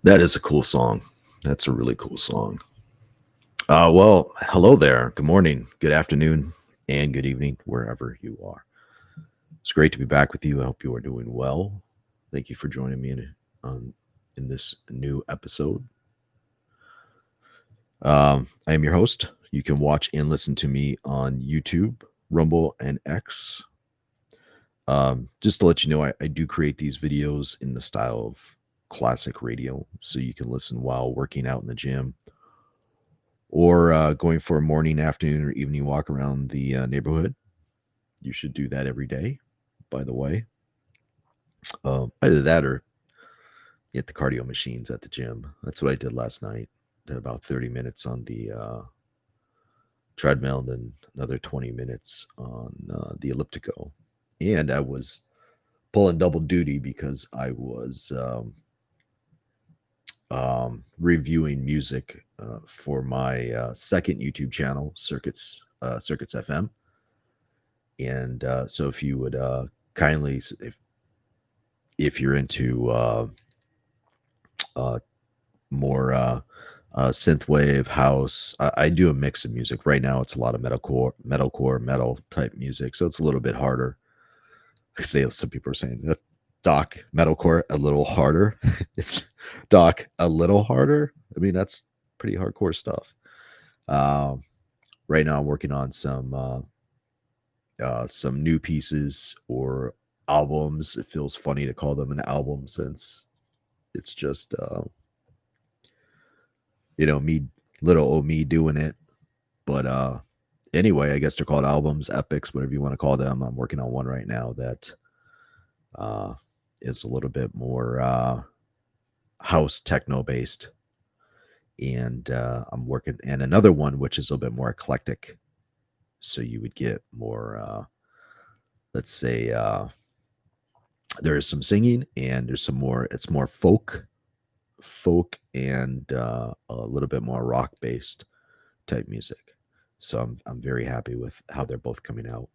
That is a cool song. That's a really cool song. Well, hello there. Good morning, good afternoon, and good evening, wherever you are. It's great to be back with you. I hope you are doing well. Thank you for joining me um, in this new episode. I am your host. You can watch and listen to me on YouTube, Rumble, and X. Just to let you know, I do create these videos in the style of classic radio, so you can listen while working out in the gym or going for a morning, afternoon, or evening walk around the neighborhood. You should do that every day, by the way. Either that or hit the cardio machines at the gym. That's what I did last night. Did about 30 minutes on the treadmill, and then another 20 minutes on the elliptical. And I was pulling double duty because I was reviewing music for my second YouTube channel, Circuits FM. And so, if you would kindly, if you're into uh, more synthwave house, I do a mix of music. Right now, it's a lot of metalcore, metal type music, so it's a little bit harder. I say some people are saying that Doc metalcore a little harder. It's Doc a little harder. I mean, that's pretty hardcore stuff. Um, right now, I'm working on some new pieces or albums. It feels funny to call them an album since it's just me, little old me doing it. But anyway, I guess they're called albums, epics, whatever you want to call them. I'm working on one right now that uh, is a little bit more house techno based, and I'm working and another one which is a little bit more eclectic. So you would get more, let's say, there is some singing and there's some more. It's more folk and a little bit more rock based type music. So I'm very happy with how they're both coming out.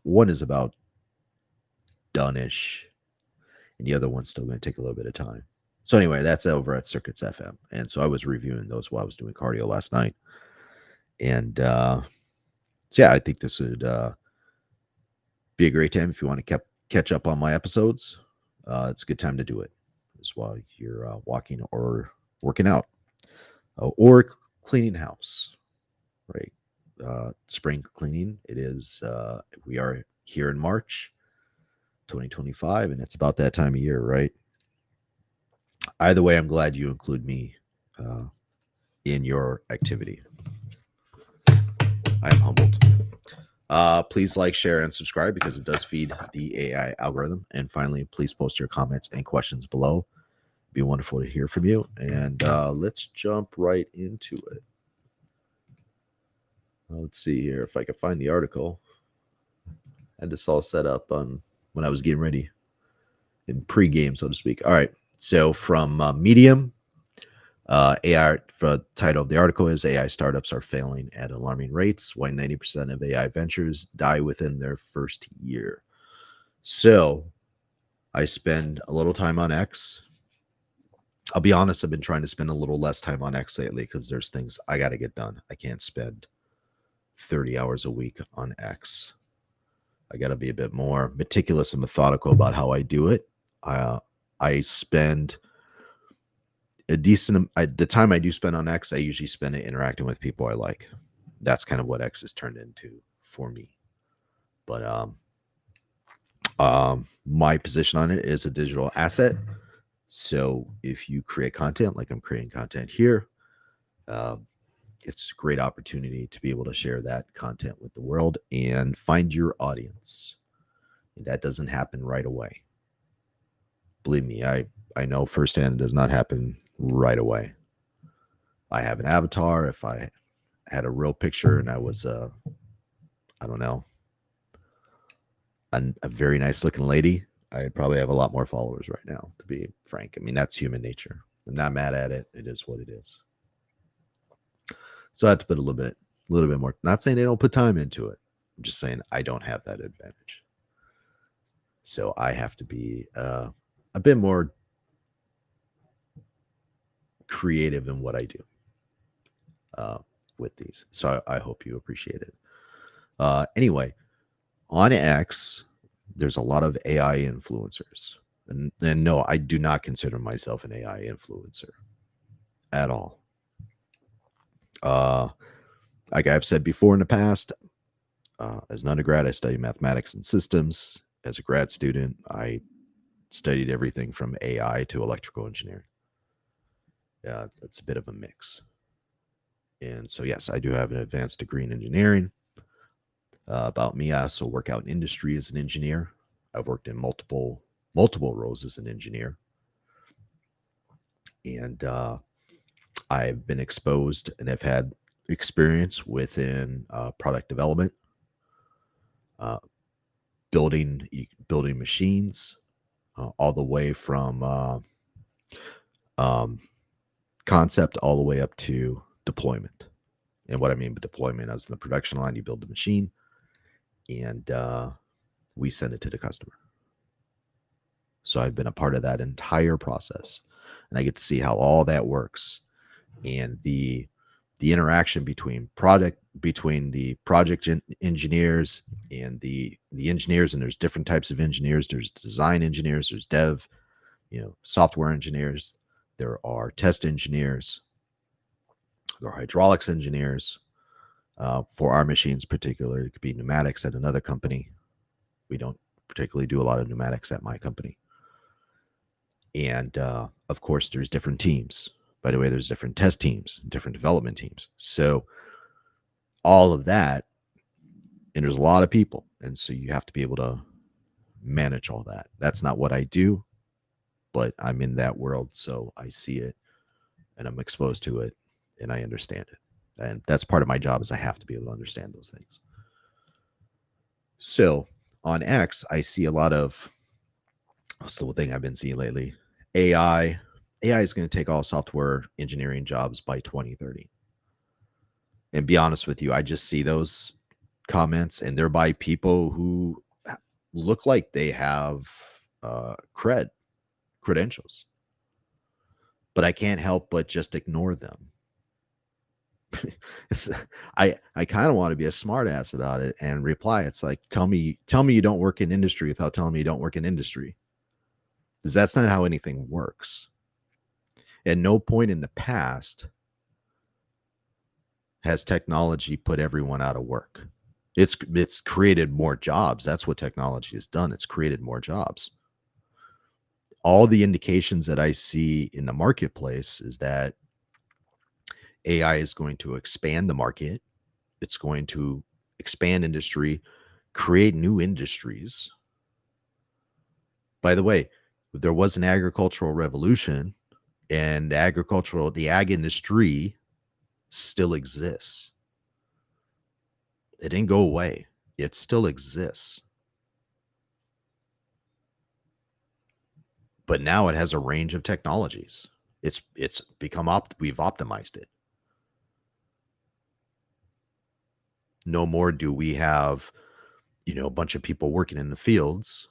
One is about doneish, and the other one's still going to take a little bit of time. So anyway, that's over at Circuits FM, and so I was reviewing those while I was doing cardio last night, and so yeah, I think this would be a great time if you want to catch up on my episodes. It's a good time to do it, as while you're walking or working out, or cleaning house, right? Spring cleaning. It is. We are here in March 2025, and it's about that time of year, right? Either way, I'm glad you include me uh, in your activity. I am humbled. Please like, share, and subscribe because it does feed the AI algorithm. And finally, please post your comments and questions below. It'd be wonderful to hear from you. And let's jump right into it. Let's see here if I can find the article. I had this all set up on when I was getting ready in pre-game, so to speak. All right. So from Medium, AI, for the title of the article is AI startups are failing at alarming rates. Why 90% of AI ventures die within their first year. So I spend a little time on X. I'll be honest, I've been trying to spend a little less time on X lately because there's things I got to get done. I can't spend 30 hours a week on X. I got to be a bit more meticulous and methodical about how I do it. I spend the time I do spend on X, I usually spend it interacting with people I like. That's kind of what X has turned into for me. But my position on it is a digital asset. So if you create content, like I'm creating content here, uh, it's a great opportunity to be able to share that content with the world and find your audience. And that doesn't happen right away. Believe me, I know firsthand it does not happen right away. I have an avatar. If I had a real picture and I was, I don't know, a very nice looking lady, I'd probably have a lot more followers right now, to be frank. I mean, that's human nature. I'm not mad at it. It is what it is. So I have to put a little bit more. Not saying they don't put time into it. I'm just saying I don't have that advantage. So I have to be a bit more creative in what I do uh, with these. So I hope you appreciate it. Anyway, on X, there's a lot of AI influencers. And no, I do not consider myself an AI influencer at all. Uh, like I've said before in the past, as an undergrad, I studied mathematics and systems. As a grad student, I studied everything from AI to electrical engineering. Yeah, it's a bit of a mix. And so, yes, I do have an advanced degree in engineering. About me, I also work out in industry as an engineer. I've worked in multiple roles as an engineer, and I've been exposed and have had experience within product development, uh, building machines, all the way from um, concept all the way up to deployment. And what I mean by deployment is in the production line, you build the machine, and we send it to the customer. So I've been a part of that entire process, and I get to see how all that works, and the interaction between the project engineers and the engineers. And there's different types of engineers. There's design engineers, there's dev, software engineers, there are test engineers, there are hydraulics engineers. For our machines particularly, it could be pneumatics at another company. We don't particularly do a lot of pneumatics at my company. And of course, there's different teams. By the way, there's different test teams, different development teams. So all of that, and there's a lot of people. And so you have to be able to manage all that. That's not what I do, but I'm in that world. So I see it and I'm exposed to it and I understand it. And that's part of my job is I have to be able to understand those things. So on X, I see a lot of what's the thing I've been seeing lately? AI. AI is going to take all software engineering jobs by 2030. And be honest with you, I just see those comments and they're by people who look like they have credentials, but I can't help but just ignore them. it's, I kind of want to be a smartass about it and reply. It's like, tell me you don't work in industry without telling me you don't work in industry, because that's not how anything works. At no point in the past has technology put everyone out of work. It's created more jobs. That's what technology has done. It's created more jobs. All the indications that I see in the marketplace is that AI is going to expand the market. It's going to expand industry, create new industries. By the way, there was an agricultural revolution, and the ag industry still exists. It didn't go away. It still exists. But now it has a range of technologies. It's become we've optimized it. No more do we have, a bunch of people working in the fields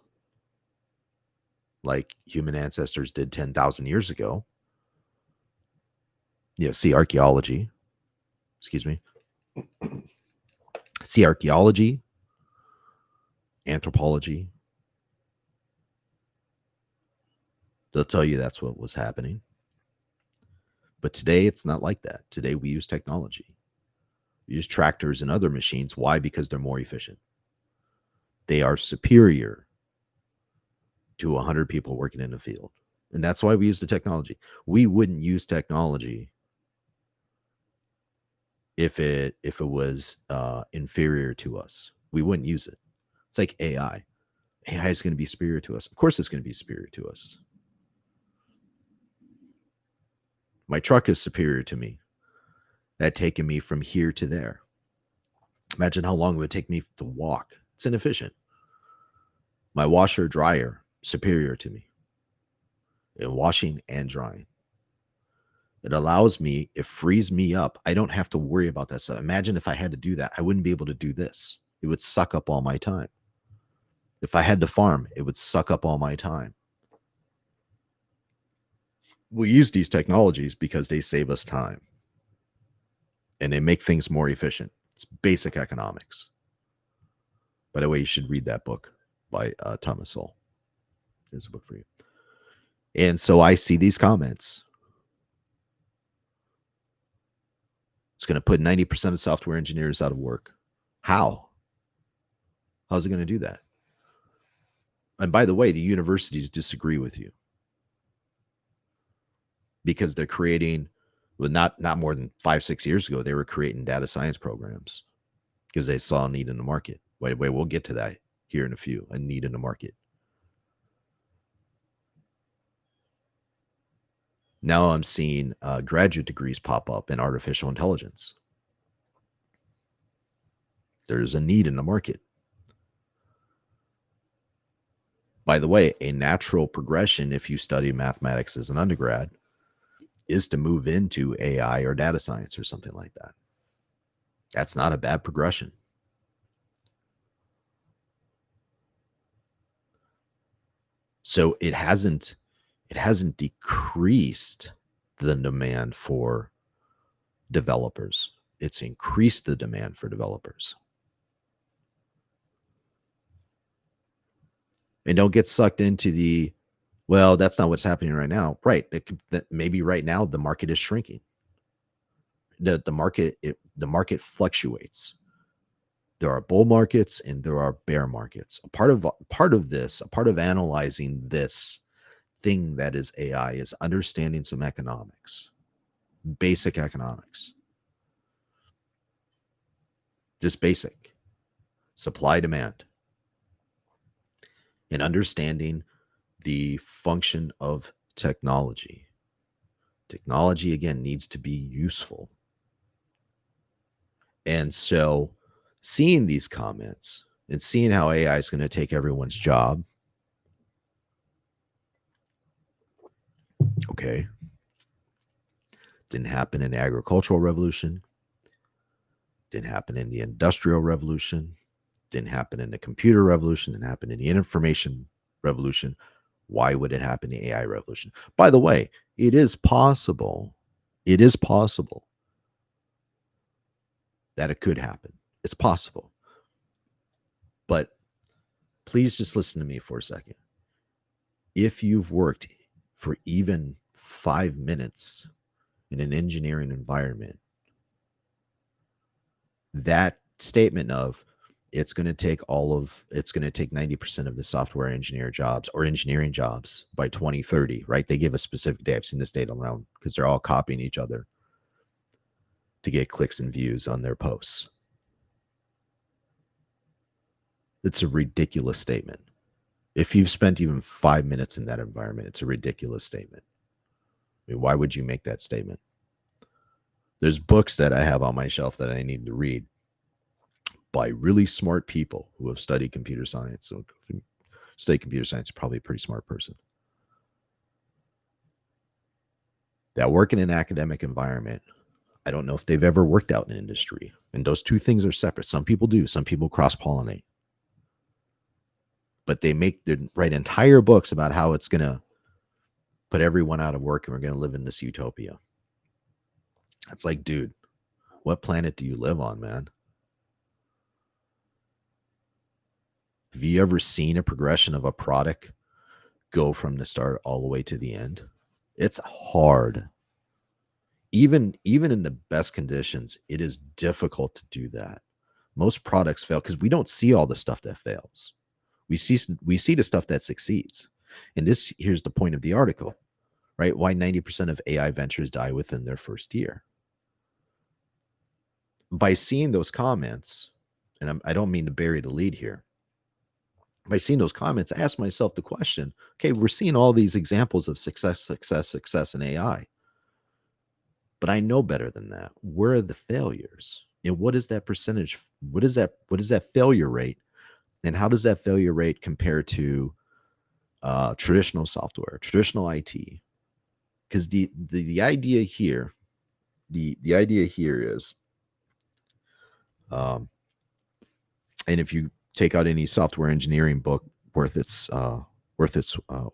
like human ancestors did 10,000 years ago. See archaeology. Excuse me. See archaeology, anthropology. They'll tell you that's what was happening. But today it's not like that. Today we use technology. We use tractors and other machines. Why? Because they're more efficient. They are superior to 100 people working in the field. And that's why we use the technology. We wouldn't use technology if it was inferior to us. We wouldn't use it. It's like AI. AI is going to be superior to us. Of course it's going to be superior to us. My truck is superior to me. That taking me from here to there. Imagine how long it would take me to walk. It's inefficient. My washer dryer, superior to me in washing and drying. It allows me, it frees me up. I don't have to worry about that stuff. Imagine if I had to do that, I wouldn't be able to do this. It would suck up all my time. If I had to farm, it would suck up all my time. We use these technologies because they save us time and they make things more efficient. It's basic economics. By the way, you should read that book by Thomas Sowell. There's a book for you. And so I see these comments. It's going to put 90% of software engineers out of work. How? How's it going to do that? And by the way, the universities disagree with you because they're creating, well, not more than 5-6 years ago, they were creating data science programs because they saw a need in the market. Wait, we'll get to that here in a few. A need in the market. Now I'm seeing graduate degrees pop up in artificial intelligence. There's a need in the market. By the way, a natural progression, if you study mathematics as an undergrad, is to move into AI or data science or something like that. That's not a bad progression. So it hasn't decreased the demand for developers. It's increased the demand for developers. And don't get sucked into the, well, that's not what's happening right now. Right. Maybe right now the market is shrinking. The market fluctuates. There are bull markets and there are bear markets. A part of analyzing this thing that is AI is understanding some economics, basic economics. Just basic supply demand and understanding the function of technology. Technology, again, needs to be useful. And so seeing these comments and seeing how AI is going to take everyone's job. Okay. Didn't happen in the agricultural revolution. Didn't happen in the industrial revolution. Didn't happen in the computer revolution. Didn't happen in the information revolution. Why would it happen in the AI revolution? By the way, it is possible. It is possible that it could happen. It's possible. But please just listen to me for a second. If you've worked for even 5 minutes in an engineering environment, that statement of it's going to take 90% of the software engineer jobs or engineering jobs by 2030, right? They give a specific day. I've seen this data around because they're all copying each other to get clicks and views on their posts. It's a ridiculous statement. If you've spent even 5 minutes in that environment, it's a ridiculous statement. I mean, why would you make that statement? There's books that I have on my shelf that I need to read by really smart people who have studied computer science. So study computer science, you're probably a pretty smart person. That work in an academic environment, I don't know if they've ever worked out in industry. And those two things are separate. Some people do, some people cross-pollinate. But they write entire books about how it's going to put everyone out of work and we're going to live in this utopia. It's like, dude, what planet do you live on, man? Have you ever seen a progression of a product go from the start all the way to the end? It's hard. Even in the best conditions, it is difficult to do that. Most products fail because we don't see all the stuff that fails. We see the stuff that succeeds. And here's the point of the article, right? Why 90% of AI ventures die within their first year. By seeing those comments, and I don't mean to bury the lead here, by seeing those comments, I asked myself the question, okay, we're seeing all these examples of success in AI. But I know better than that. Where are the failures? And what is that percentage? What is that failure rate? And how does that failure rate compare to traditional software, traditional IT? Because the idea here, the idea here is, and if you take out any software engineering book worth its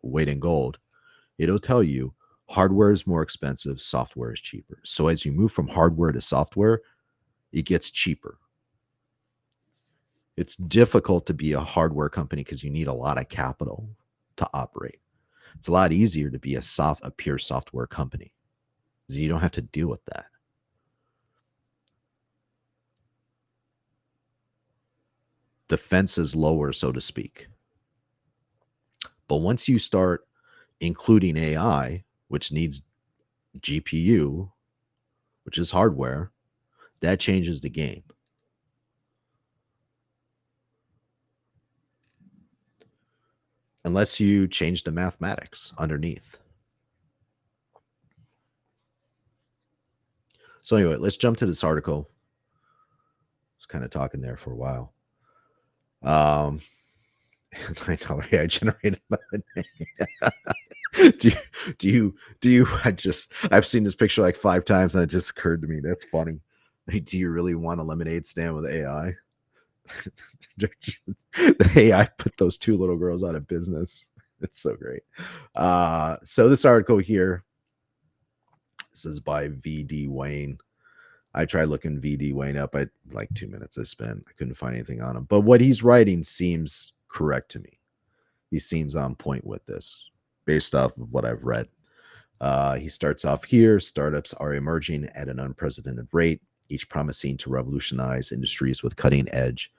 weight in gold, it'll tell you Hardware is more expensive, software is cheaper. So as you move from hardware to software, it gets cheaper. It's difficult to be a hardware company because you need a lot of capital to operate. It's a lot easier to be a pure software company because you don't have to deal with that. The fence is lower, so to speak. But once you start including AI, which needs GPU, which is hardware, that changes the game. Unless you change the mathematics underneath. So anyway, let's jump to this article. I was kind of talking there for a while. $9 AI generated by do you I've seen this picture like 5 times and it just occurred to me. That's funny. Like, do you really want a lemonade stand with AI? The AI put those 2 little girls out of business. It's so great. So this article here, this is by VD Wayne. I tried looking VD Wayne up. I like 2 minutes I spent. I couldn't find anything on him. But what he's writing seems correct to me. He seems on point with this based off of what I've read. He starts off here. Startups are emerging at an unprecedented rate, each promising to revolutionize industries with cutting edge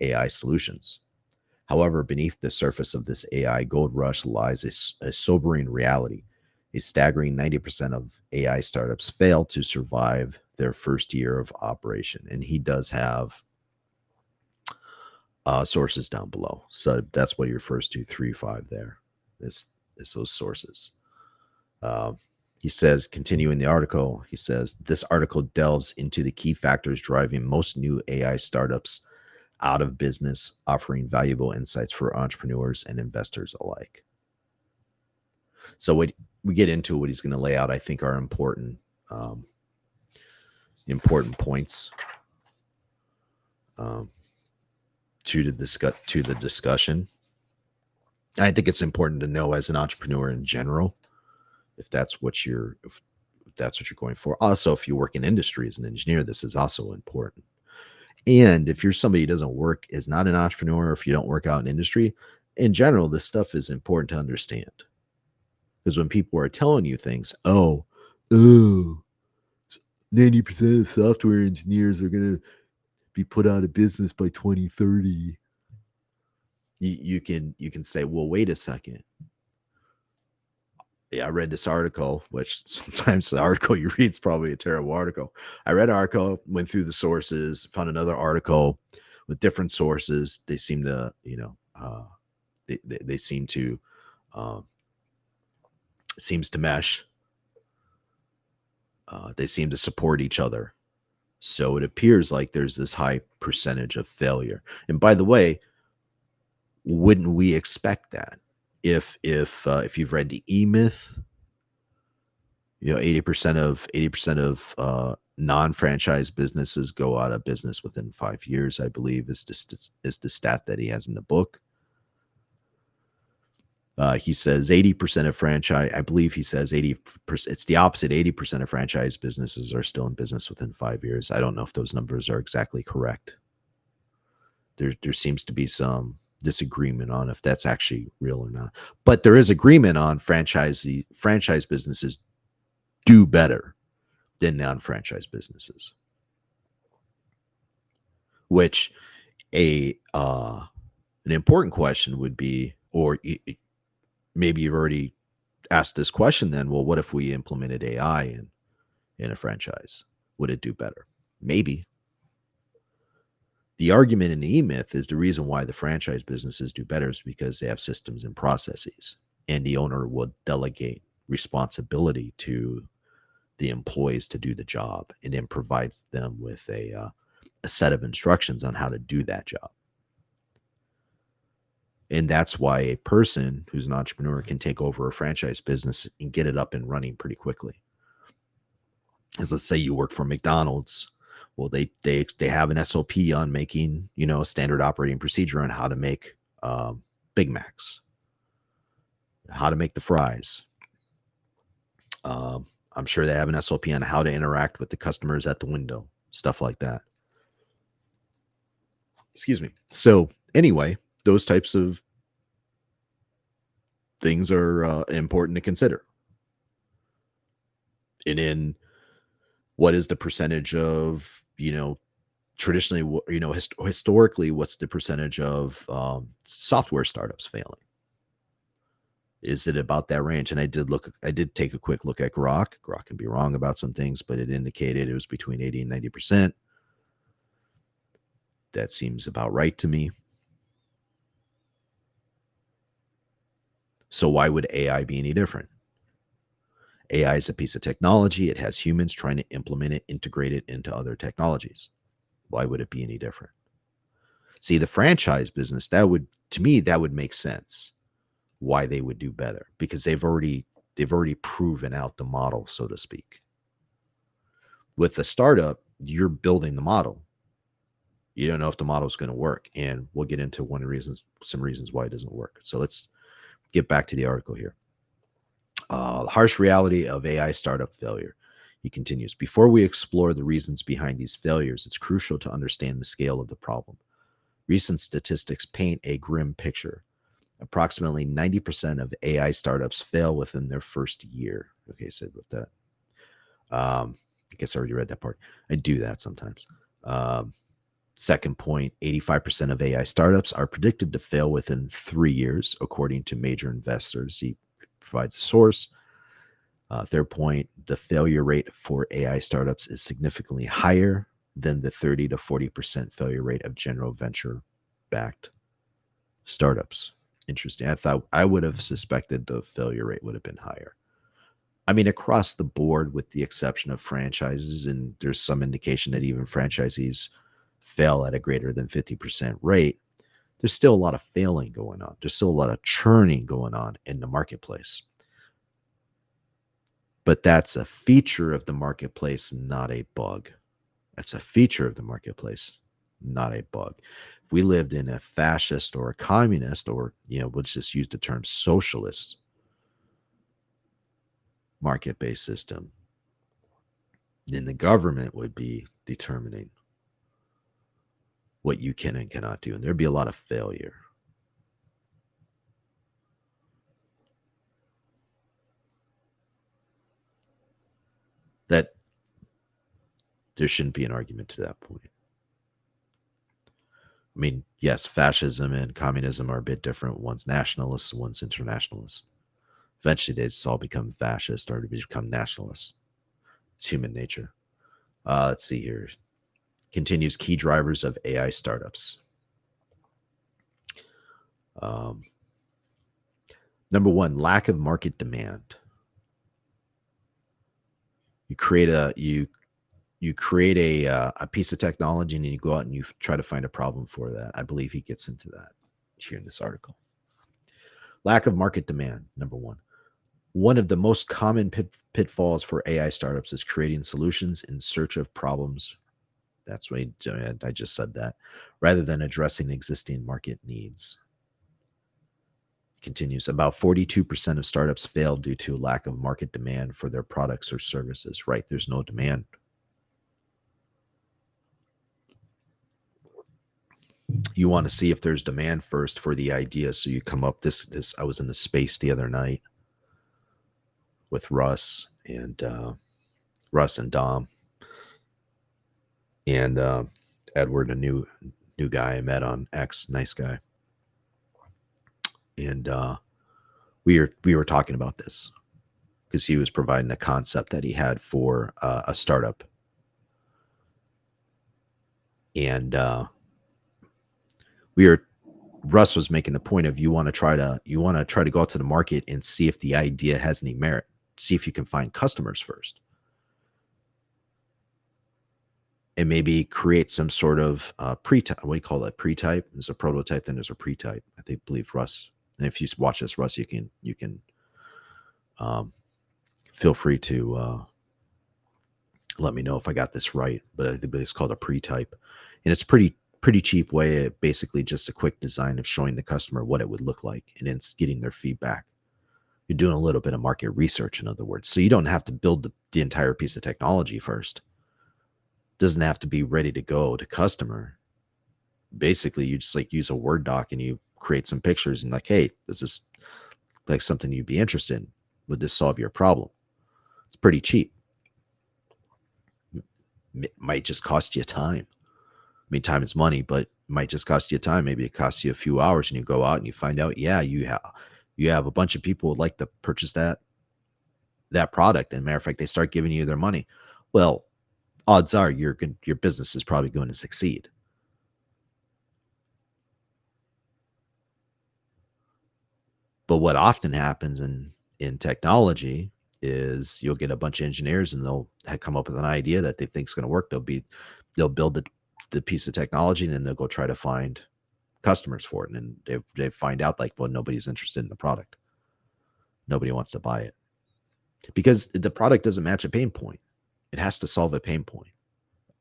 AI solutions. However, beneath the surface of this AI gold rush lies a sobering reality. A staggering 90% of AI startups fail to survive their first year of operation. And he does have sources down below. So that's what your first 2, 3, 5 there is those sources. He says, continuing the article, he says, this article delves into the key factors driving most new AI startups out of business, offering valuable insights for entrepreneurs and investors alike. So what we get into, what he's going to lay out, I think are important points to the discussion. I think it's important to know as an entrepreneur in general, if that's what you're going for. Also, if you work in industry as an engineer, this is also important. And if you're somebody who doesn't work, is not an entrepreneur, if you don't work out in industry, in general, this stuff is important to understand. Because when people are telling you things, 90% of software engineers are going to be put out of business by 2030. You can say, well, wait a second. Yeah, I read this article, which sometimes the article you read is probably a terrible article. I read an article, went through the sources, found another article with different sources. They seem to, they seem to, seems to mesh. They seem to support each other. So it appears like there's this high percentage of failure. And by the way, wouldn't we expect that? If you've read the E-Myth, 80% of non-franchise businesses go out of business within 5 years, I believe, is the stat that he has in the book. He says 80% of franchise, I believe he says 80%, it's the opposite. 80% of franchise businesses are still in business within 5 years. I don't know if those numbers are exactly correct. There seems to be some disagreement on if that's actually real or not. But there is agreement on franchise businesses do better than non-franchise businesses. Which an important question would be, or maybe you've already asked this question then, well, what if we implemented AI in a franchise? Would it do better? Maybe. The argument in the E-Myth is the reason why the franchise businesses do better is because they have systems and processes, and the owner will delegate responsibility to the employees to do the job, and then provides them with a set of instructions on how to do that job. And that's why a person who's an entrepreneur can take over a franchise business and get it up and running pretty quickly. As let's say you work for McDonald's. Well, they have an SOP on making, a standard operating procedure on how to make Big Macs, how to make the fries, I'm sure they have an SOP on how to interact with the customers at the window, stuff like that. Excuse me. So anyway, those types of things are important to consider. And in what is the percentage of, traditionally, historically, what's the percentage of software startups failing? Is it about that range? And I did take a quick look at Grok. Grok can be wrong about some things, but it indicated it was between 80 and 90%. That seems about right to me. So why would AI be any different? AI is a piece of technology. It has humans trying to implement it, integrate it into other technologies. Why would it be any different? See, the franchise business, to me, that would make sense why they would do better because they've already proven out the model, so to speak. With a startup, you're building the model. You don't know if the model is going to work, and we'll get into some reasons why it doesn't work. So let's get back to the article here. The harsh reality of AI startup failure. He continues, before we explore the reasons behind these failures, it's crucial to understand the scale of the problem. Recent statistics paint a grim picture. Approximately 90% of AI startups fail within their first year. Okay, so with that. I guess I already read that part. I do that sometimes. Second point, 85% of AI startups are predicted to fail within 3 years, according to major investors. He provides a source. Third point, the failure rate for AI startups is significantly higher than the 30 to 40% failure rate of general venture backed startups. Interesting. I would have suspected the failure rate would have been higher. I mean, across the board, with the exception of franchises, and there's some indication that even franchisees fail at a greater than 50% rate, there's still a lot of failing going on. There's still a lot of churning going on in the marketplace. But that's a feature of the marketplace, not a bug. That's a feature of the marketplace, not a bug. If we lived in a fascist or a communist, or, let's just use the term socialist market-based system, then the government would be determining what you can and cannot do. And there'd be a lot of failure. That there shouldn't be an argument to that point. I mean, yes, fascism and communism are a bit different. One's nationalist, one's internationalist. Eventually, they just all become fascist or to become nationalists. It's human nature. Let's see here. Continues key drivers of AI startups. Number one, lack of market demand. You create a piece of technology and you go out and you try to find a problem for that. I believe he gets into that here in this article. Lack of market demand, number one. One of the most common pitfalls for AI startups is creating solutions in search of problems. That's why I just said that, rather than addressing existing market needs. Continues, about 42% of startups fail due to lack of market demand for their products or services. Right, there's no demand. You want to see if there's demand first for the idea. So you come up this I was in the space the other night with Russ and Dom and Edward, a new guy I met on X, nice guy. And we were talking about this because he was providing a concept that he had for a startup. And Russ was making the point of you want to try to go out to the market and see if the idea has any merit. See if you can find customers first. And maybe create some sort of pre-type. What do you call it? Pre-type. There's a prototype, then there's a pre-type. I believe Russ. And if you watch this, Russ, you can feel free to let me know if I got this right. But I think it's called a pre-type, and it's pretty cheap way. Basically, just a quick design of showing the customer what it would look like, and then it's getting their feedback. You're doing a little bit of market research, in other words. So you don't have to build the entire piece of technology first. Doesn't have to be ready to go to customer. Basically, you just like use a Word doc and you create some pictures and like, hey, this is like something you'd be interested in. Would this solve your problem? It's pretty cheap. It might just cost you time. I mean, time is money, but it might just cost you time. Maybe it costs you a few hours and you go out and you find out, yeah, you have a bunch of people would like to purchase that product. And matter of fact, they start giving you their money. Well, odds are your business is probably going to succeed. But what often happens in technology is you'll get a bunch of engineers and they'll come up with an idea that they think is going to work. They'll build the piece of technology and then they'll go try to find customers for it. And they find out like, well, nobody's interested in the product. Nobody wants to buy it because the product doesn't match a pain point. It has to solve a pain point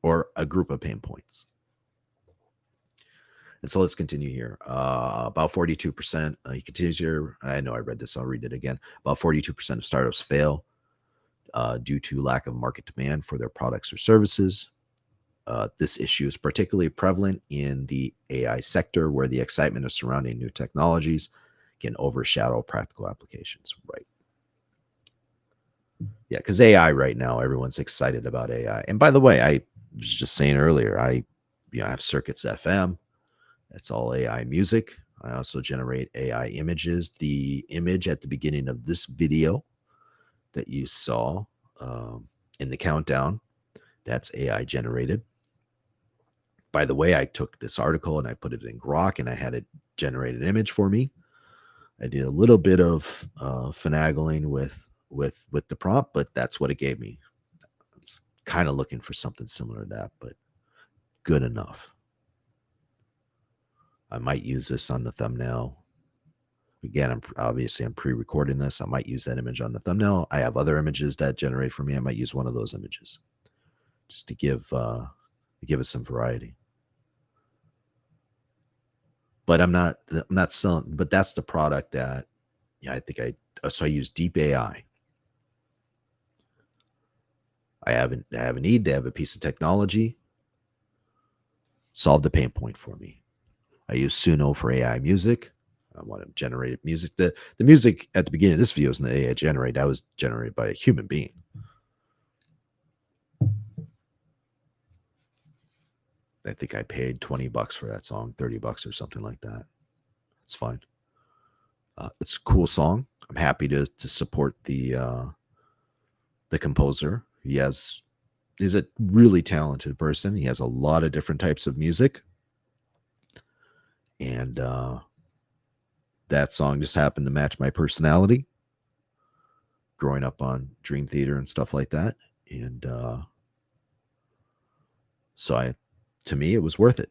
or a group of pain points. And so let's continue here. About 42%, he continues here. I know I read this, I'll read it again. About 42% of startups fail due to lack of market demand for their products or services. This issue is particularly prevalent in the AI sector, where the excitement of surrounding new technologies can overshadow practical applications. Right. Yeah, because AI right now, everyone's excited about AI. And by the way, I was just saying earlier, I have Circuits FM. That's all AI music. I also generate AI images. The image at the beginning of this video that you saw in the countdown, that's AI generated. By the way, I took this article and I put it in Grok and I had it generate an image for me. I did a little bit of finagling with the prompt, but that's what it gave me. I was kind of looking for something similar to that, but good enough. I might use this on the thumbnail. Again, I'm pre-recording this. I might use that image on the thumbnail. I have other images that generate for me. I might use one of those images just to give it some variety. But I'm not selling. But that's the product that I think I use Deep AI. I have a need. They have a piece of technology. Solve the pain point for me. I use Suno for AI music. I want to generate music. The music at the beginning of this video is not AI generated. That was generated by a human being. I think I paid $20 for that song, $30 or something like that. It's fine. It's a cool song. I'm happy to support the composer. He's a really talented person. He has a lot of different types of music. And that song just happened to match my personality, growing up on Dream Theater and stuff like that. And so to me, it was worth it.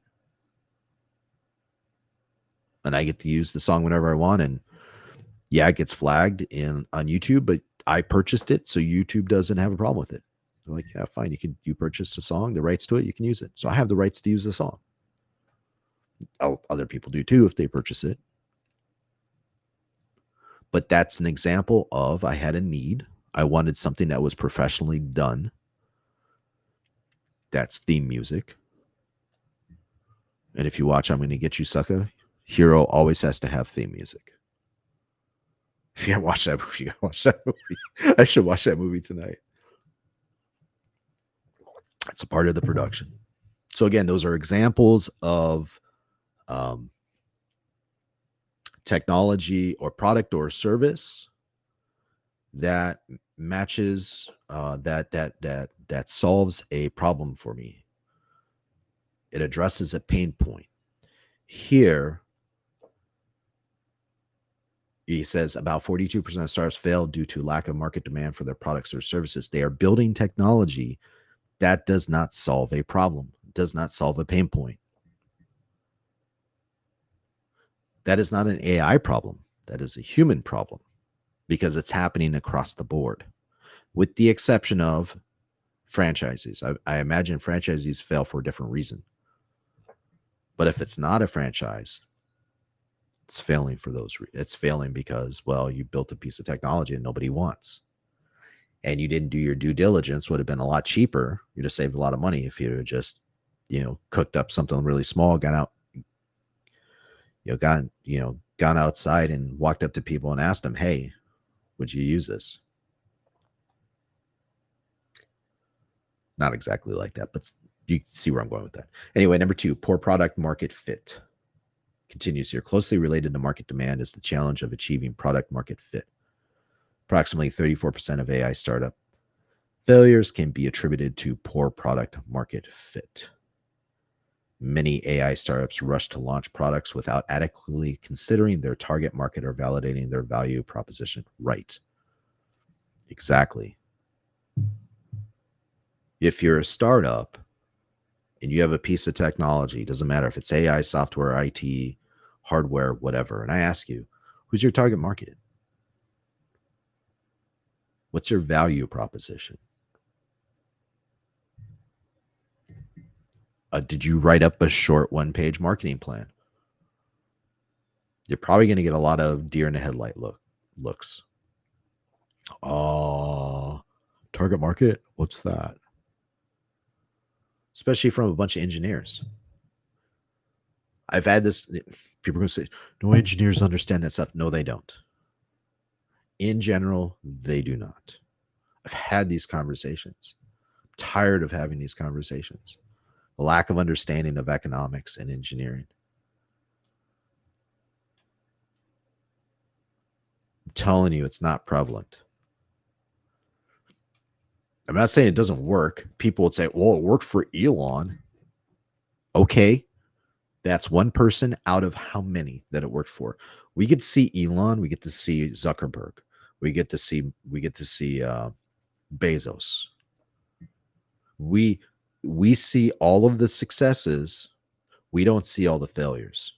And I get to use the song whenever I want. And yeah, it gets flagged on YouTube, but I purchased it, so YouTube doesn't have a problem with it. They're like, yeah, fine. You purchased a song, the rights to it, you can use it. So I have the rights to use the song. Other people do too if they purchase it. But that's an example of I had a need. I wanted something that was professionally done. That's theme music. And if you watch I'm Gonna Get You Sucker, Hero always has to have theme music. If you haven't watched that movie, you gotta watch that movie. I should watch that movie tonight. It's a part of the production. So again, those are examples of technology or product or service that matches that solves a problem for me. It addresses a pain point. Here, he says about 42% of startups fail due to lack of market demand for their products or services. They are building technology that does not solve a problem, does not solve a pain point. That is not an AI problem. That is a human problem because it's happening across the board, with the exception of franchises. I imagine franchisees fail for a different reason. But if it's not a franchise, It's failing for it's failing because, well, you built a piece of technology and nobody wants. And you didn't do your due diligence. Would have been a lot cheaper. You'd have saved a lot of money if you had just, cooked up something really small, gone out, gone outside and walked up to people and asked them, hey, would you use this? Not exactly like that, but you see where I'm going with that. Anyway, number 2, poor product market fit. Continues here. Closely related to market demand is the challenge of achieving product market fit. Approximately 34% of AI startup failures can be attributed to poor product market fit. Many AI startups rush to launch products without adequately considering their target market or validating their value proposition. Right. Exactly. If you're a startup and you have a piece of technology, doesn't matter if it's AI, software, IT, hardware, whatever, and I ask you, who's your target market? What's your value proposition? Did you write up a short one-page marketing plan? You're probably going to get a lot of deer in the headlight looks. Oh, target market? What's that? Especially from a bunch of engineers. I've had this. People are going to say, no engineers understand that stuff. No, they don't. In general, they do not. I've had these conversations. I'm tired of having these conversations. The lack of understanding of economics and engineering. I'm telling you, it's not prevalent. I'm not saying it doesn't work. People would say, well, it worked for Elon. Okay. That's one person out of how many that it worked for. We get to see Elon. We get to see Zuckerberg. We get to see Bezos. We see all of the successes. We don't see all the failures.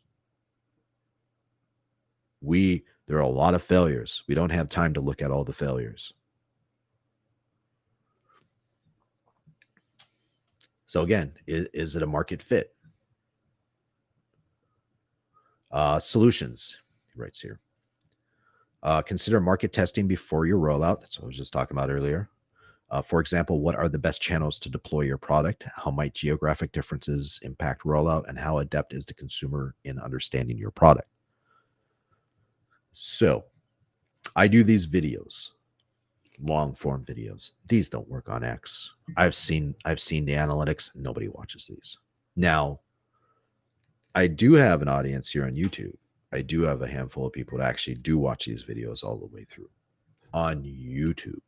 There are a lot of failures. We don't have time to look at all the failures. So again, is it a market fit? Solutions, he writes here. Consider market testing before your rollout. That's what I was just talking about earlier. For example, what are the best channels to deploy your product? How might geographic differences impact rollout? And how adept is the consumer in understanding your product? So I do these videos, long form videos. These don't work on X. I've seen the analytics. Nobody watches these. Now, I do have an audience here on YouTube. I do have a handful of people that actually do watch these videos all the way through on YouTube,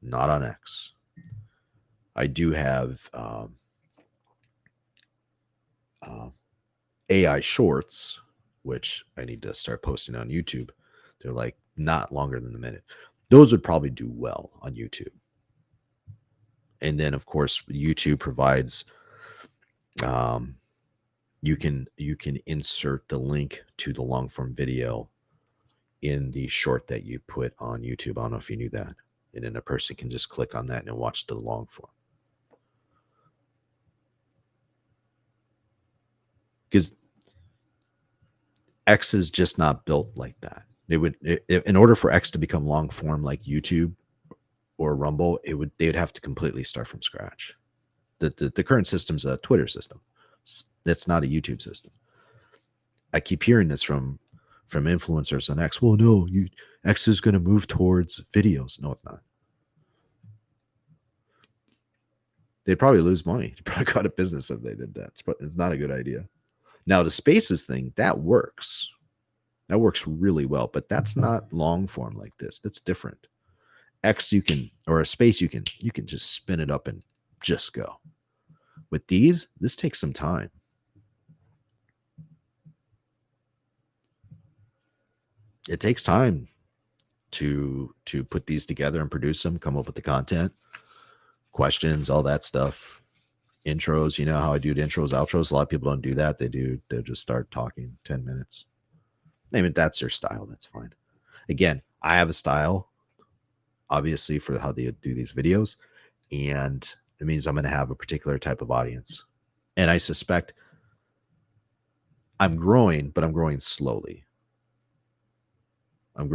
not on X. I do have AI shorts, which I need to start posting on YouTube. They're like not longer than a minute. Those would probably do well on YouTube. And then, of course, YouTube provides you can insert the link to the long form video in the short that you put on YouTube. I don't know if you knew that. And then a person can just click on that and watch the long form. Because X is just not built like that. In order for X to become long form like YouTube or Rumble, they would have to completely start from scratch. The current system's a Twitter system. That's not a YouTube system. I keep hearing this from influencers on X. Well, no, X is going to move towards videos. No, it's not. They'd probably lose money. They'd probably go out of business if they did that. It's not a good idea. Now, the Spaces thing, that works. That works really well, but that's not long form like this. That's different. X, or a space, you can just spin it up and just go. With these, this takes some time. It takes time to put these together and produce them, come up with the content, questions, all that stuff. Intros, you know how I do the intros, outros. A lot of people don't do that. They'll just start talking 10 minutes. I mean, that's their style. That's fine. Again, I have a style, obviously, for how they do these videos. And it means I'm going to have a particular type of audience. And I suspect I'm growing, but I'm growing slowly. I'm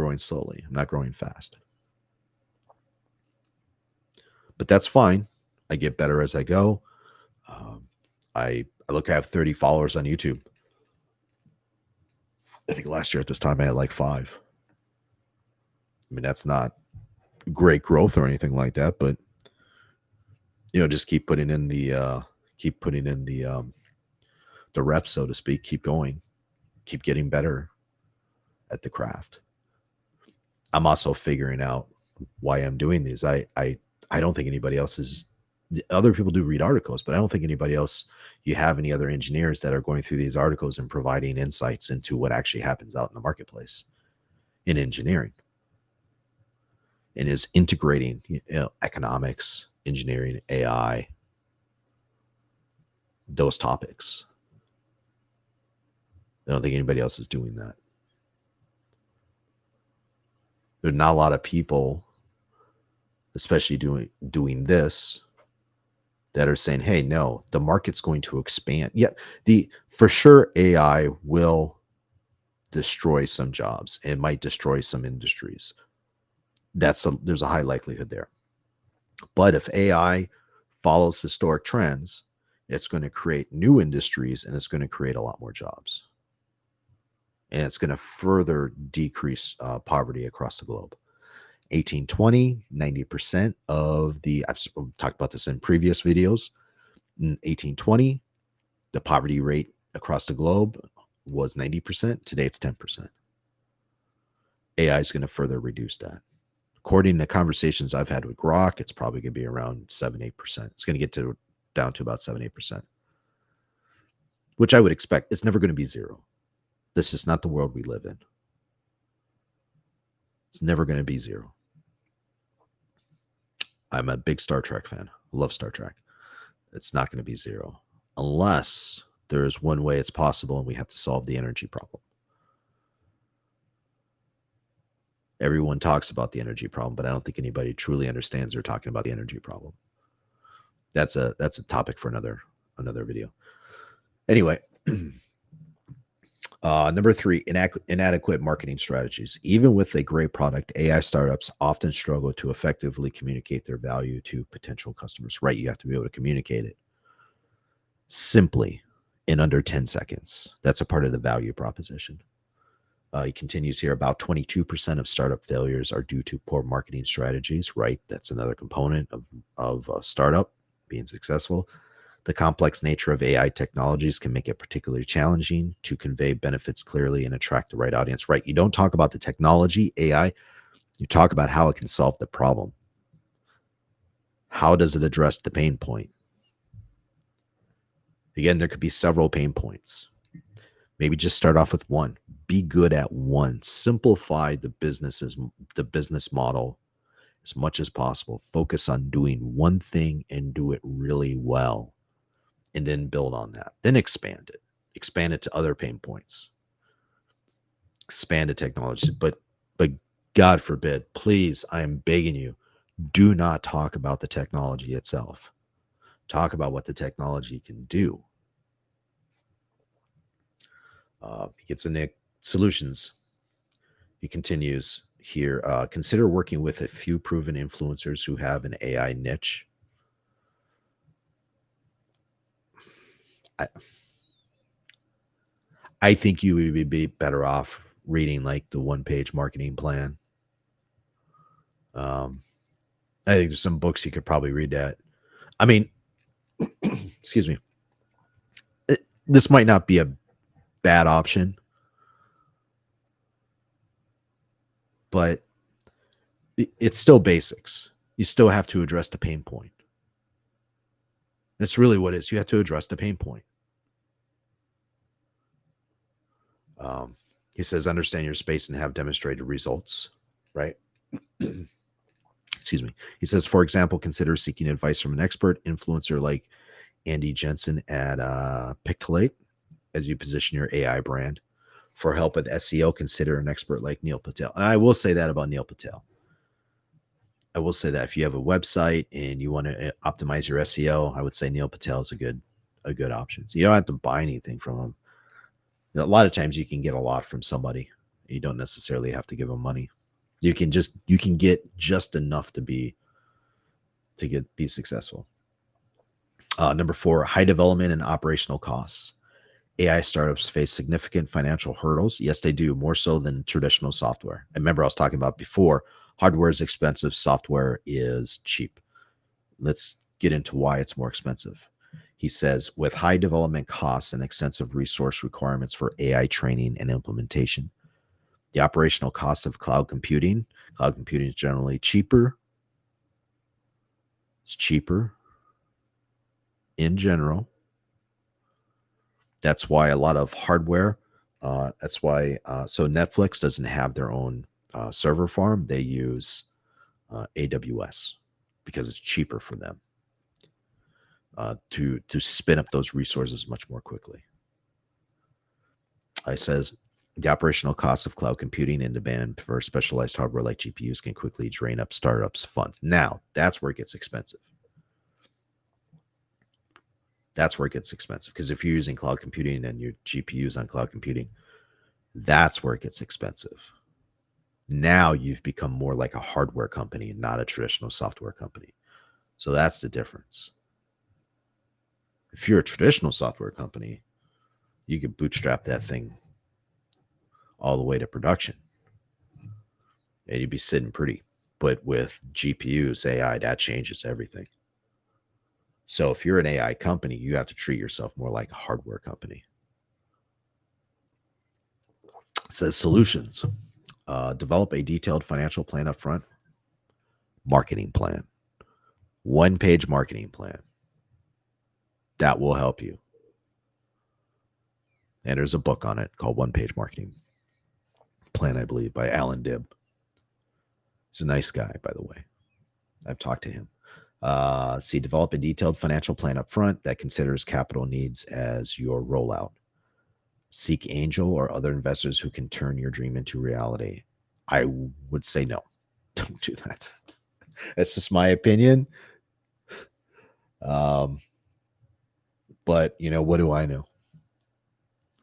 not growing fast. But that's fine. I get better as I go. Um, I look, I have 30 followers on YouTube. I think last year at this time I had like 5. I mean, that's not great growth or anything like that, but just keep putting in the reps, so to speak. Keep going, keep getting better at the craft. I'm also figuring out why I'm doing these. I don't think anybody else is. Other people do read articles, but I don't think anybody else. You have any other engineers that are going through these articles and providing insights into what actually happens out in the marketplace in engineering, and is integrating economics, engineering, AI, those topics. I don't think anybody else is doing that. There's not a lot of people, especially doing this, that are saying, "Hey, no, the market's going to expand." Yeah, for sure AI will destroy some jobs. It might destroy some industries. There's a high likelihood there. But if AI follows historic trends, it's going to create new industries and it's going to create a lot more jobs. And it's going to further decrease poverty across the globe. 1820, 90% of I've talked about this in previous videos. In 1820, the poverty rate across the globe was 90%. Today it's 10%. AI is going to further reduce that. According to conversations I've had with Grok, it's probably going to be around 7-8%. It's going to get down to about 7-8%, which I would expect. It's never going to be zero. This is not the world we live in. It's never going to be zero. I'm a big Star Trek fan. I love Star Trek. It's not going to be zero unless there is one way it's possible and we have to solve the energy problem. Everyone talks about the energy problem, but I don't think anybody truly understands they're talking about the energy problem. That's a topic for another video. Anyway, number 3, inadequate marketing strategies. Even with a great product, AI startups often struggle to effectively communicate their value to potential customers. Right? You have to be able to communicate it simply in under 10 seconds. That's a part of the value proposition. He continues here, about 22% of startup failures are due to poor marketing strategies, right? That's another component of a startup being successful. The complex nature of AI technologies can make it particularly challenging to convey benefits clearly and attract the right audience, right? You don't talk about the technology, AI, you talk about how it can solve the problem. How does it address the pain point? Again, there could be several pain points. Maybe just start off with one. Be good at one. Simplify the business model as much as possible. Focus on doing one thing and do it really well. And then build on that. Then expand it. Expand it to other pain points. Expand the technology. But God forbid, please, I am begging you, do not talk about the technology itself. Talk about what the technology can do. He gets into solutions. He continues here. Consider working with a few proven influencers who have an AI niche. I think you would be better off reading like the one-page marketing plan. I think there's some books you could probably read that. I mean, excuse me. This might not be a bad option, but it's still basics. You still have to address the pain point. That's really what it is. You have to address the pain point. He says, understand your space and have demonstrated results, right? Excuse me. He says, for example, consider seeking advice from an expert influencer like Andy Jensen at Pictolate as you position your AI brand. For help with SEO, consider an expert like Neil Patel. And I will say that about Neil Patel. I will say that if you have a website and you want to optimize your SEO, I would say Neil Patel is a good option. So you don't have to buy anything from him. A lot of times you can get a lot from somebody. You don't necessarily have to give them money. You can get just enough to be successful. Number 4, high development and operational costs. AI startups face significant financial hurdles. Yes, they do, more so than traditional software. I remember I was talking about before, hardware is expensive, software is cheap. Let's get into why it's more expensive. He says, with high development costs and extensive resource requirements for AI training and implementation, the operational costs of cloud computing is generally cheaper. It's cheaper in general. That's why a lot of hardware, so Netflix doesn't have their own server farm. They use AWS because it's cheaper for them to spin up those resources much more quickly. It says the operational costs of cloud computing and demand for specialized hardware like GPUs can quickly drain up startups' funds. Now, that's where it gets expensive. That's where it gets expensive because if you're using cloud computing and your GPUs on cloud computing, that's where it gets expensive. Now you've become more like a hardware company, not a traditional software company. So that's the difference. If you're a traditional software company, you could bootstrap that thing all the way to production and you'd be sitting pretty. But with GPUs, AI, that changes everything. So if you're an AI company, you have to treat yourself more like a hardware company. It says solutions. Develop a detailed financial plan up front. Marketing plan. 1-page marketing plan. That will help you. And there's a book on it called 1-Page Marketing Plan, I believe, by Alan Dibb. He's a nice guy, by the way. I've talked to him. Develop a detailed financial plan up front that considers capital needs as your rollout. Seek angel or other investors who can turn your dream into reality. I would say no. Don't do that. That's just my opinion. But, what do I know?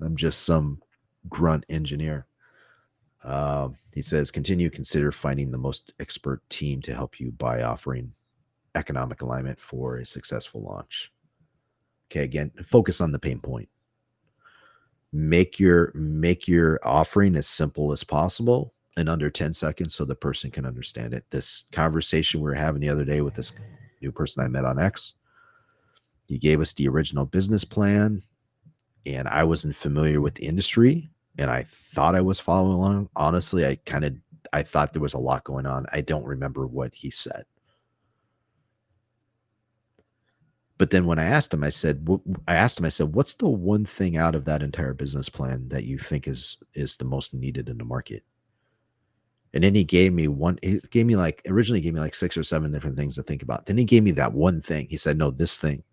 I'm just some grunt engineer. He says, consider finding the most expert team to help you by offering economic alignment for a successful launch. Okay, again, focus on the pain point. Make your offering as simple as possible in under 10 seconds so the person can understand it. This conversation we were having the other day with this new person I met on X, he gave us the original business plan, and I wasn't familiar with the industry, and I thought I was following along. Honestly, I thought there was a lot going on. I don't remember what he said. But then when I asked him, I said, what's the one thing out of that entire business plan that you think is the most needed in the market? And then he gave me originally gave me like 6 or 7 different things to think about. Then he gave me that one thing. He said, no, this thing.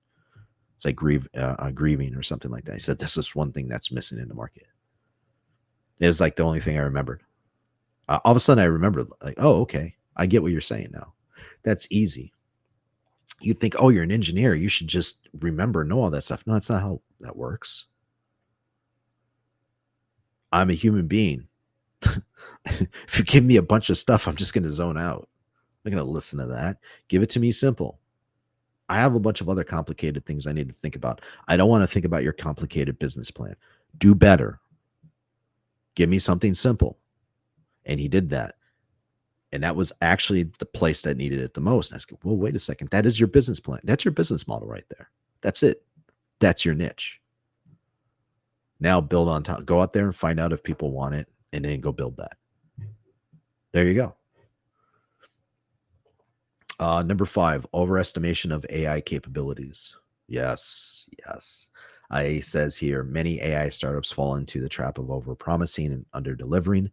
It's like grieving or something like that. He said, this is one thing that's missing in the market. It was like the only thing I remembered. All of a sudden I remembered, like, oh, okay. I get what you're saying now. That's easy. You think, oh, you're an engineer. You should just know all that stuff. No, that's not how that works. I'm a human being. If you give me a bunch of stuff, I'm just going to zone out. I'm not going to listen to that. Give it to me simple. I have a bunch of other complicated things I need to think about. I don't want to think about your complicated business plan. Do better. Give me something simple. And he did that. And that was actually the place that needed it the most. And I was like, well, wait a second. That is your business plan. That's your business model right there. That's it. That's your niche. Now build on top. Go out there and find out if people want it, and then go build that. There you go. Number 5, overestimation of AI capabilities. Yes. He says here, many AI startups fall into the trap of overpromising and under-delivering.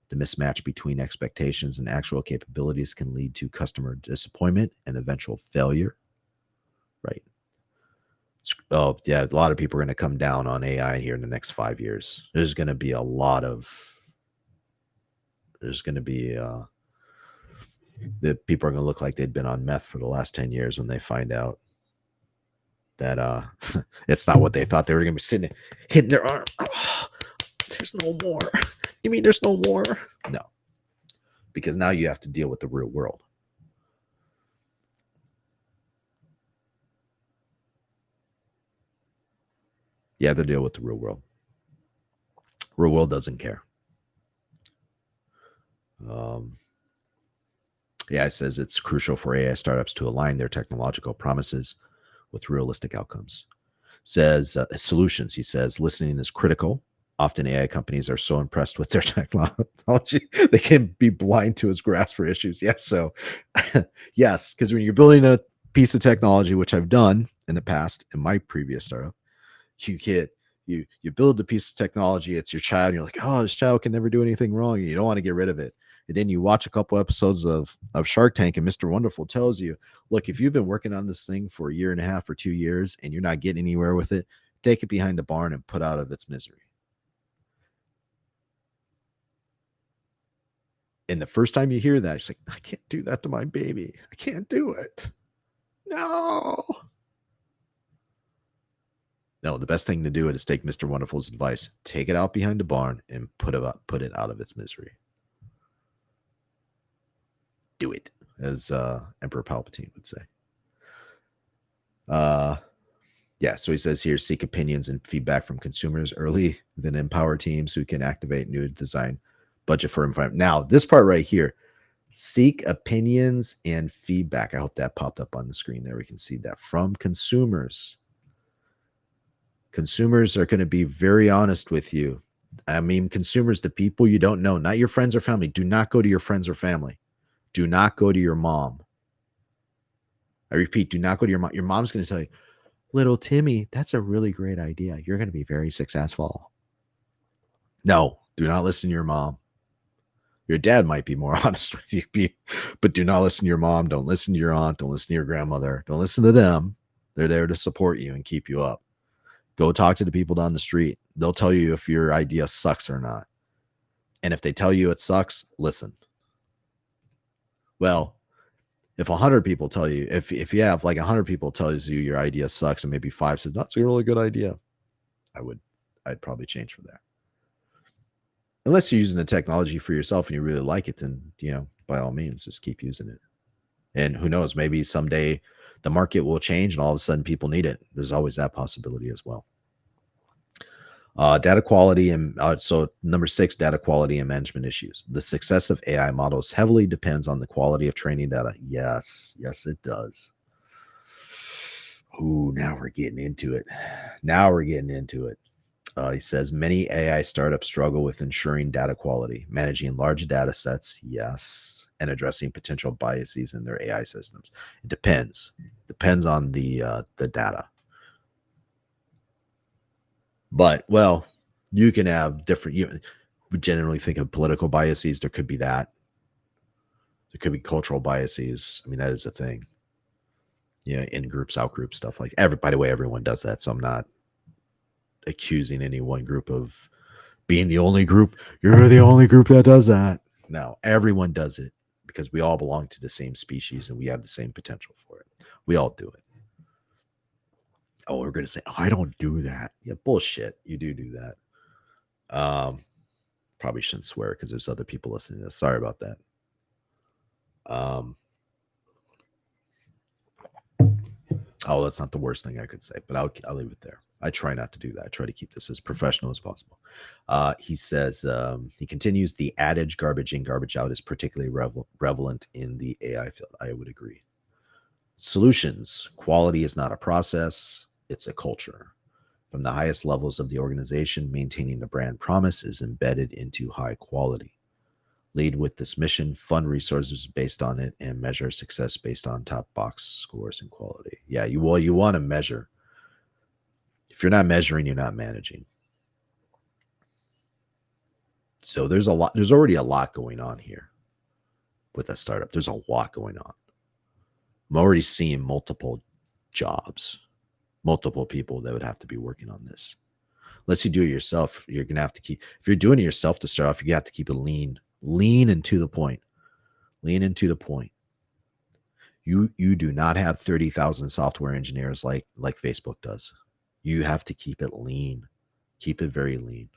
The mismatch between expectations and actual capabilities can lead to customer disappointment and eventual failure. Right. Oh, yeah. A lot of people are going to come down on AI here in the next 5 years. There's going to be the people are going to look like they'd been on meth for the last 10 years when they find out that it's not what they thought. They were going to be sitting hitting their arm. there's no more? You mean there's no more? No, because now you have to deal with the real world. You have to deal with the real world. Real world doesn't care. Yeah, it says it's crucial for AI startups to align their technological promises with realistic outcomes. Says solutions. He says listening is critical. Often AI companies are so impressed with their technology they can be blind to its grasp for issues. Yes, so yes, because when you're building a piece of technology, which I've done in the past in my previous startup, you get you build the piece of technology, it's your child, and you're like, oh, this child can never do anything wrong, and you don't want to get rid of it. And then you watch a couple episodes of Shark Tank, and Mr. Wonderful tells you, look, if you've been working on this thing for a year and a half or 2 years and you're not getting anywhere with it, take it behind the barn and put out of its misery. And the first time you hear that, it's like, I can't do that to my baby. I can't do it. No. No, the best thing to do is take Mr. Wonderful's advice, take it out behind the barn and put it out of its misery. Do it, as Emperor Palpatine would say. Yeah, so he says here, seek opinions and feedback from consumers early, then empower teams who can activate new design budget for environment. Now, this part right here, seek opinions and feedback. I hope that popped up on the screen there. We can see that from consumers. Consumers are going to be very honest with you. I mean, consumers, the people you don't know, not your friends or family. Do not go to your friends or family. Do not go to your mom. I repeat, do not go to your mom. Your mom's going to tell you, little Timmy, that's a really great idea. You're going to be very successful. No, do not listen to your mom. Your dad might be more honest with you, but do not listen to your mom. Don't listen to your aunt. Don't listen to your grandmother. Don't listen to them. They're there to support you and keep you up. Go talk to the people down the street. They'll tell you if your idea sucks or not. And if they tell you it sucks, listen. Well, if 100 people tell you, if you have like 100 people tells you your idea sucks and maybe 5 says, that's a really good idea, I'd probably change from there. Unless you're using the technology for yourself and you really like it, then, by all means, just keep using it. And who knows, maybe someday the market will change and all of a sudden people need it. There's always that possibility as well. Data quality and so number 6, data quality and management issues. The success of AI models heavily depends on the quality of training data. Yes, it does. Ooh, now we're getting into it. He says many AI startups struggle with ensuring data quality, managing large data sets, yes, and addressing potential biases in their AI systems. It depends on the data. But, well, you can have different, we generally think of political biases. There could be that. There could be cultural biases. I mean, that is a thing. In groups, out groups, stuff like by the way, everyone does that. So I'm not accusing any one group of being the only group. You're the only group that does that. No, everyone does it because we all belong to the same species and we have the same potential for it. We all do it. Oh, we're going to say, I don't do that. Yeah, bullshit. You do that. Probably shouldn't swear because there's other people listening to this. Sorry about that. Oh, that's not the worst thing I could say, but I'll leave it there. I try not to do that. I try to keep this as professional as possible. He says, he continues, the adage garbage in, garbage out is particularly prevalent in the AI field. I would agree. Solutions. Quality is not a process, it's a culture. From the highest levels of the organization, maintaining the brand promise is embedded into high quality. Lead with this mission, fund resources based on it, and measure success based on top box scores and quality. Yeah, you want to measure. If you're not measuring, you're not managing. So there's already a lot going on here with a startup. There's a lot going on. I'm already seeing multiple jobs, multiple people that would have to be working on this. Unless you do it yourself, you're going to have to keep, if you're doing it yourself to start off, you have to keep it lean and to the point. Lean and to the point. You do not have 30,000 software engineers like Facebook does. You have to keep it lean. Keep it very lean.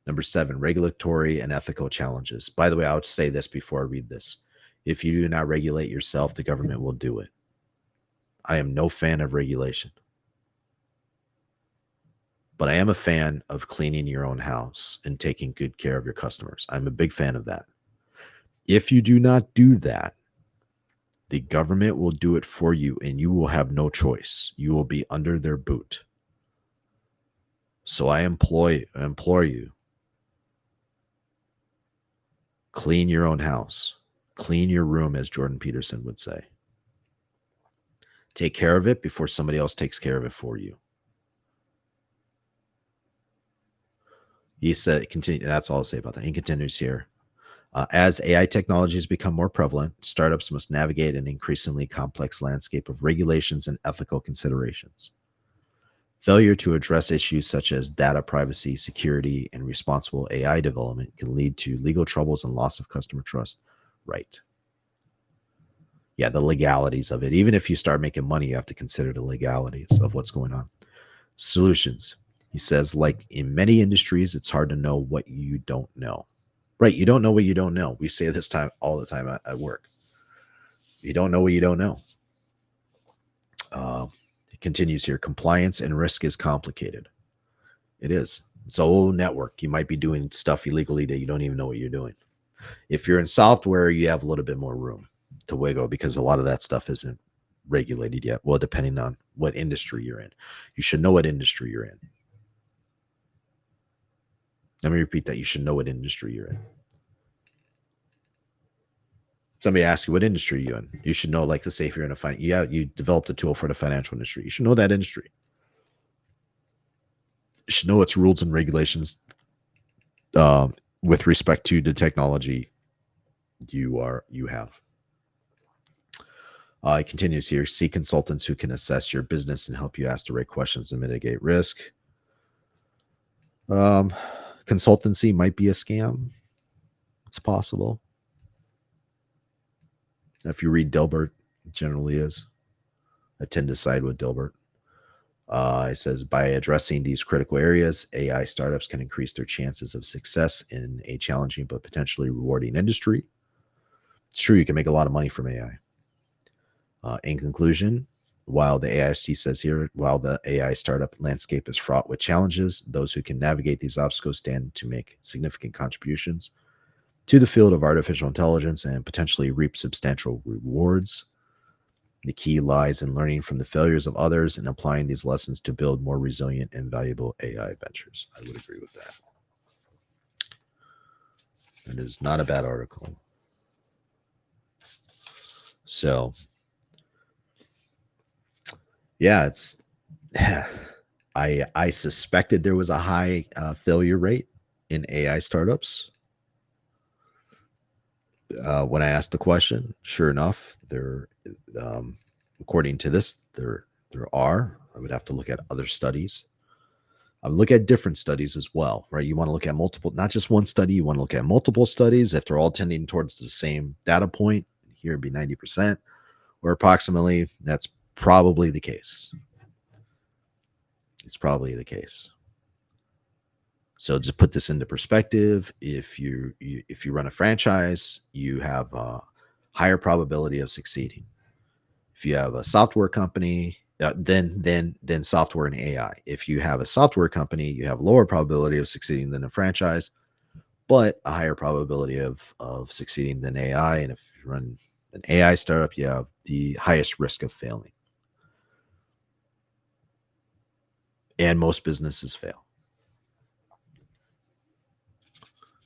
Number 7, regulatory and ethical challenges. By the way, I'll say this before I read this. If you do not regulate yourself, the government will do it. I am no fan of regulation, but I am a fan of cleaning your own house and taking good care of your customers. I'm a big fan of that. If you do not do that, the government will do it for you and you will have no choice. You will be under their boot. So I implore you, clean your own house. Clean your room, as Jordan Peterson would say. Take care of it before somebody else takes care of it for you. He said, continue. That's all I'll say about that. He continues here. As AI technologies become more prevalent, startups must navigate an increasingly complex landscape of regulations and ethical considerations. Failure to address issues such as data privacy, security, and responsible AI development can lead to legal troubles and loss of customer trust. Right. Yeah, the legalities of it. Even if you start making money, you have to consider the legalities of what's going on. Solutions. He says, like in many industries, it's hard to know what you don't know. Right. You don't know what you don't know. We say this time all the time at work. You don't know what you don't know. It continues here. Compliance and risk is complicated. It is. It's a whole network. You might be doing stuff illegally that you don't even know what you're doing. If you're in software, you have a little bit more room to wiggle because a lot of that stuff isn't regulated yet. Well, depending on what industry you're in. You should know what industry you're in. Let me repeat that. You should know what industry you're in. Somebody asks you what industry you're in. You should know, like, to say if you're in a you developed a tool for the financial industry. You should know that industry. You should know its rules and regulations with respect to the technology you have. It continues here. Seek consultants who can assess your business and help you ask the right questions to mitigate risk. Consultancy might be a scam. It's possible. If you read Dilbert, it generally is. I tend to side with Dilbert. It says, by addressing these critical areas, AI startups can increase their chances of success in a challenging but potentially rewarding industry. It's true, you can make a lot of money from AI. In conclusion, while the AIST says here, while the AI startup landscape is fraught with challenges, those who can navigate these obstacles stand to make significant contributions to the field of artificial intelligence and potentially reap substantial rewards. The key lies in learning from the failures of others and applying these lessons to build more resilient and valuable AI ventures. I would agree with that. It is not a bad article. So, yeah, it's I suspected there was a high failure rate in AI startups. When I asked the question, sure enough, there, according to this, there are. I would have to look at other studies. I would look at different studies as well, right? You want to look at multiple, not just one study. You want to look at multiple studies. If they're all tending towards the same data point, here it'd be 90%, or approximately. That's probably the case. It's probably the case. So just put this into perspective. If you run a franchise, you have a higher probability of succeeding. If you have a software company, then software and AI. If you have a software company, you have lower probability of succeeding than a franchise, but a higher probability of succeeding than AI. And if you run an AI startup, you have the highest risk of failing. And most businesses fail.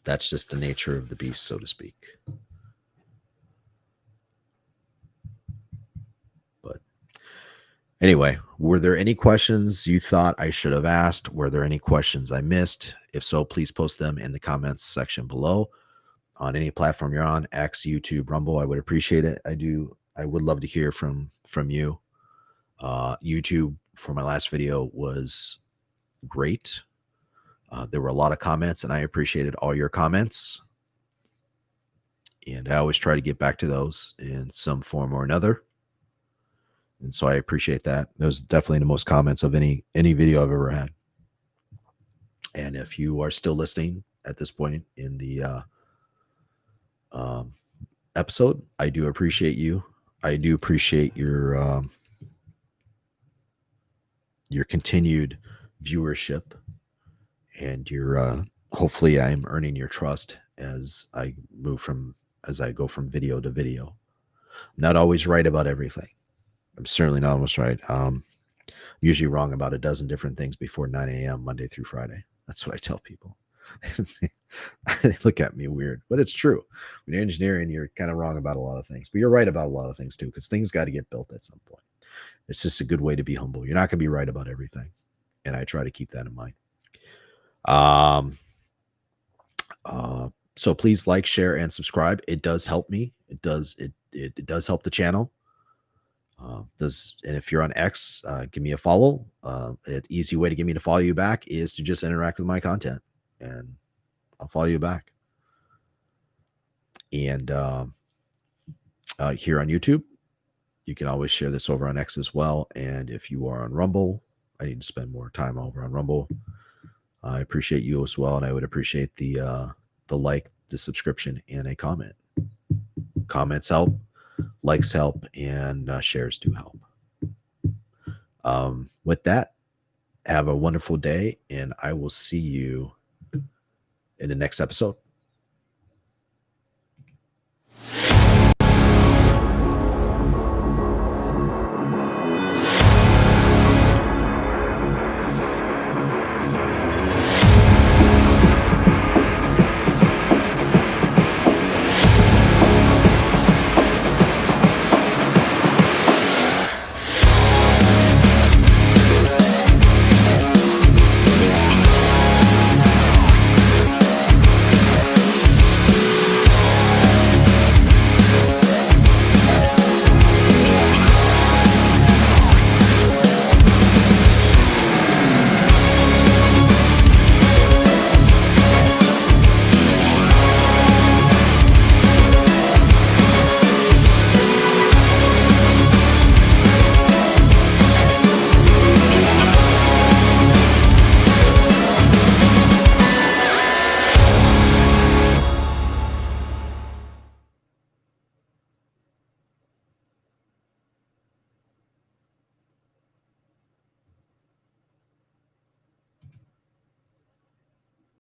That's just the nature of the beast, so to speak. But anyway, were there any questions you thought I should have asked? Were there any questions I missed? If so, please post them in the comments section below on any platform you're on, X, YouTube, Rumble. I would appreciate it. I would love to hear from you. YouTube for my last video was great. There were a lot of comments, and I appreciated all your comments. And I always try to get back to those in some form or another. And so I appreciate that. That was definitely the most comments of any video I've ever had. And if you are still listening at this point in the um, episode, I do appreciate you. I do appreciate your continued viewership and your hopefully I'm earning your trust as I go from video to video. I'm not always right about everything. I'm certainly not always right. Usually wrong about a dozen different things before 9 a.m. Monday through Friday. That's what I tell people. They look at me weird, but it's true. When you're engineering, you're kind of wrong about a lot of things, but you're right about a lot of things too, because things got to get built at some point. It's just a good way to be humble. You're not going to be right about everything, and I try to keep that in mind. Um, so please like, share, and subscribe. It does help me. It does help the channel. And if you're on X, give me a follow. An easy way to get me to follow you back is to just interact with my content, and I'll follow you back. And here on YouTube, you can always share this over on X as well. And if you are on Rumble, I need to spend more time over on Rumble. I appreciate you as well, and I would appreciate the like, the subscription, and a comment. Comments help, likes help, and shares do help. With that, have a wonderful day, and I will see you in the next episode.